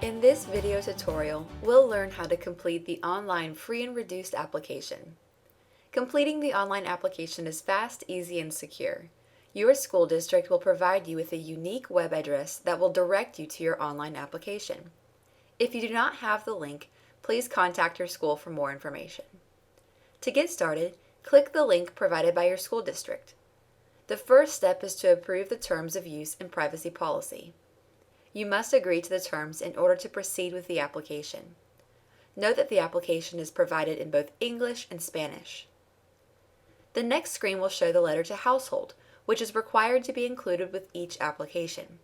In this video tutorial, we'll learn how to complete the online free and reduced application. Completing the online application is fast, easy, and secure. Your school district will provide you with a unique web address that will direct you to your online application. If you do not have the link, please contact your school for more information. To get started, click the link provided by your school district. The first step is to approve the terms of use and privacy policy. You must agree to the terms in order to proceed with the application. Note that the application is provided in both English and Spanish. The next screen will show the letter to household, which is required to be included with each application.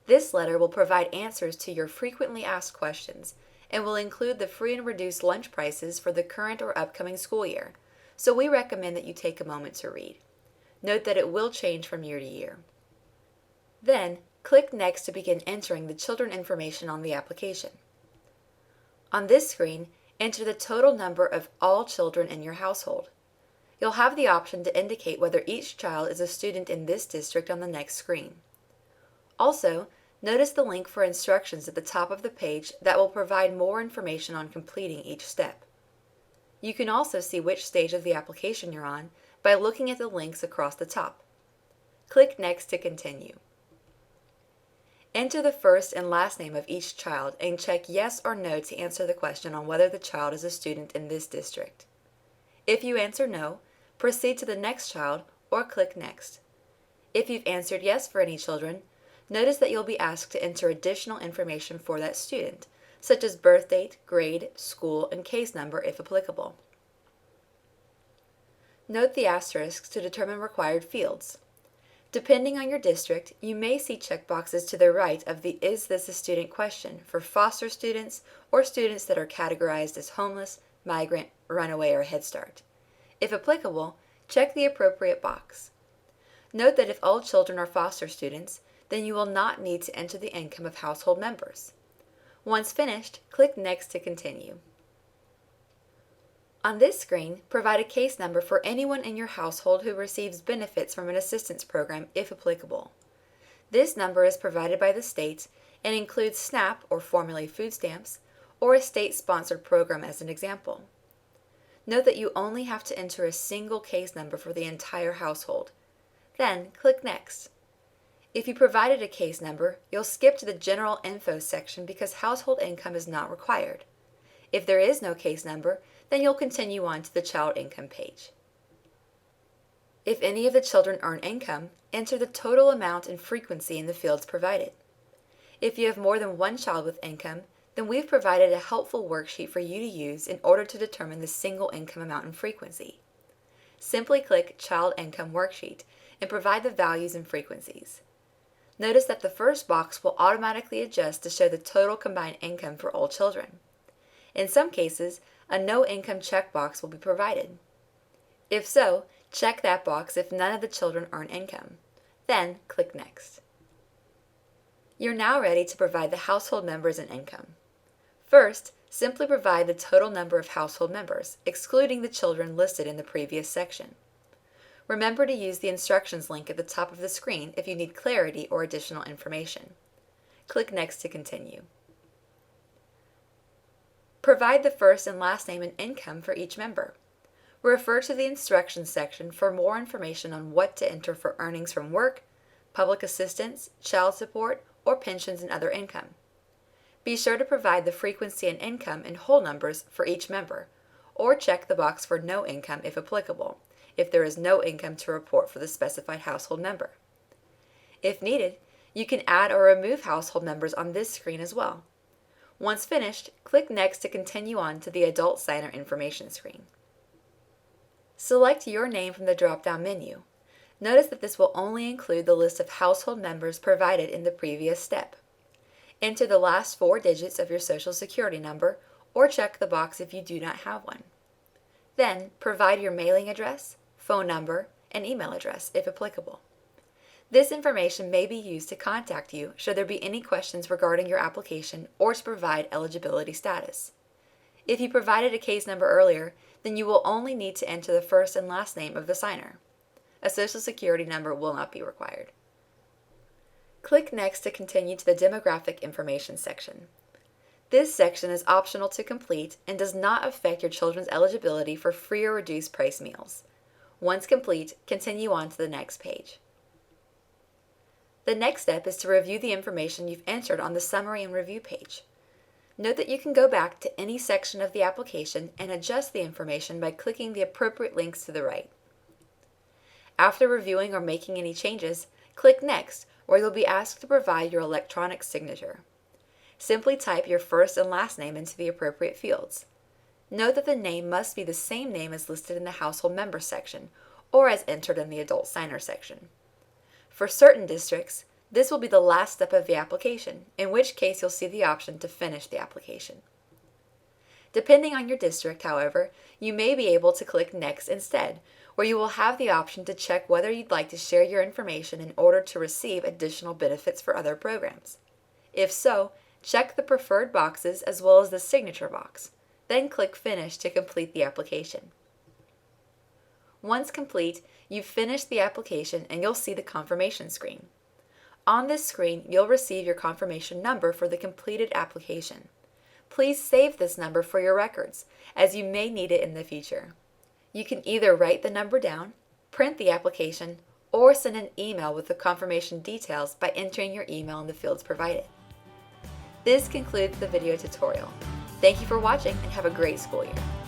This letter will provide answers to your frequently asked questions and will include the free and reduced lunch prices for the current or upcoming school year, so we recommend that you take a moment to read. Note that it will change from year to year. Then, click Next to begin entering the children information on the application. On this screen, enter the total number of all children in your household. You'll have the option to indicate whether each child is a student in this district on the next screen. Also, notice the link for instructions at the top of the page that will provide more information on completing each step. You can also see which stage of the application you're on by looking at the links across the top. Click Next to continue. Enter the first and last name of each child and check yes or no to answer the question on whether the child is a student in this district. If you answer no, proceed to the next child or click Next. If you've answered yes for any children, notice that you'll be asked to enter additional information for that student, such as birth date, grade, school, and case number if applicable. Note the asterisks to determine required fields. Depending on your district, you may see checkboxes to the right of the Is this a student question for foster students or students that are categorized as homeless, migrant, runaway, or Head Start. If applicable, check the appropriate box. Note that if all children are foster students, then you will not need to enter the income of household members. Once finished, click Next to continue. On this screen, provide a case number for anyone in your household who receives benefits from an assistance program if applicable. This number is provided by the state and includes SNAP or formula food stamps or a state-sponsored program as an example. Note that you only have to enter a single case number for the entire household. Then click Next. If you provided a case number, you'll skip to the General Info section because household income is not required. If there is no case number, then you'll continue on to the child income page. If any of the children earn income, enter the total amount and frequency in the fields provided. If you have more than one child with income, then we've provided a helpful worksheet for you to use in order to determine the single income amount and frequency. Simply click Child Income Worksheet and provide the values and frequencies. Notice that the first box will automatically adjust to show the total combined income for all children. In some cases, a no income checkbox will be provided. If so, check that box if none of the children earn income. Then click Next. You're now ready to provide the household members and income. First, simply provide the total number of household members, excluding the children listed in the previous section. Remember to use the instructions link at the top of the screen if you need clarity or additional information. Click Next to continue. Provide the first and last name and income for each member. Refer to the instructions section for more information on what to enter for earnings from work, public assistance, child support, or pensions and other income. Be sure to provide the frequency and income in whole numbers for each member, or check the box for no income if applicable, if there is no income to report for the specified household member. If needed, you can add or remove household members on this screen as well. Once finished, click Next to continue on to the Adult Signer information screen. Select your name from the drop-down menu. Notice that this will only include the list of household members provided in the previous step. Enter the last 4 digits of your Social Security number or check the box if you do not have one. Then, provide your mailing address, phone number, and email address if applicable. This information may be used to contact you should there be any questions regarding your application or to provide eligibility status. If you provided a case number earlier, then you will only need to enter the first and last name of the signer. A Social Security number will not be required. Click Next to continue to the demographic information section. This section is optional to complete and does not affect your children's eligibility for free or reduced price meals. Once complete, continue on to the next page. The next step is to review the information you've entered on the summary and review page. Note that you can go back to any section of the application and adjust the information by clicking the appropriate links to the right. After reviewing or making any changes, click Next, where you'll be asked to provide your electronic signature. Simply type your first and last name into the appropriate fields. Note that the name must be the same name as listed in the Household Members section or as entered in the Adult Signer section. For certain districts, this will be the last step of the application, in which case you'll see the option to finish the application. Depending on your district, however, you may be able to click Next instead, where you will have the option to check whether you'd like to share your information in order to receive additional benefits for other programs. If so, check the preferred boxes as well as the signature box. Then click Finish to complete the application. Once complete, you've finished the application and you'll see the confirmation screen. On this screen, you'll receive your confirmation number for the completed application. Please save this number for your records, as you may need it in the future. You can either write the number down, print the application, or send an email with the confirmation details by entering your email in the fields provided. This concludes the video tutorial. Thank you for watching and have a great school year.